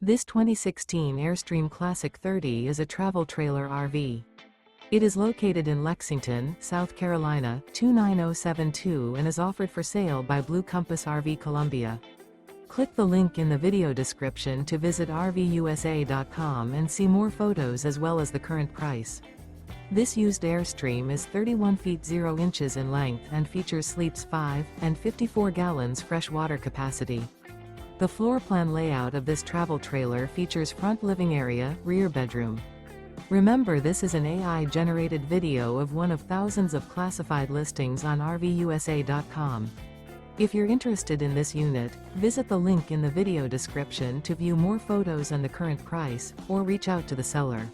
This 2016 Airstream Classic 30 is a travel trailer RV. It is located in Lexington, South Carolina, 29072 and is offered for sale by Blue Compass RV Columbia. Click the link in the video description to visit RVUSA.com and see more photos as well as the current price. This used Airstream is 31 feet 0 inches in length and features sleeps 5 and 54 gallons fresh water capacity. The floor plan layout of this travel trailer features front living area, rear bedroom. Remember, this is an AI-generated video of one of thousands of classified listings on RVUSA.com. If you're interested in this unit, visit the link in the video description to view more photos and the current price, or reach out to the seller.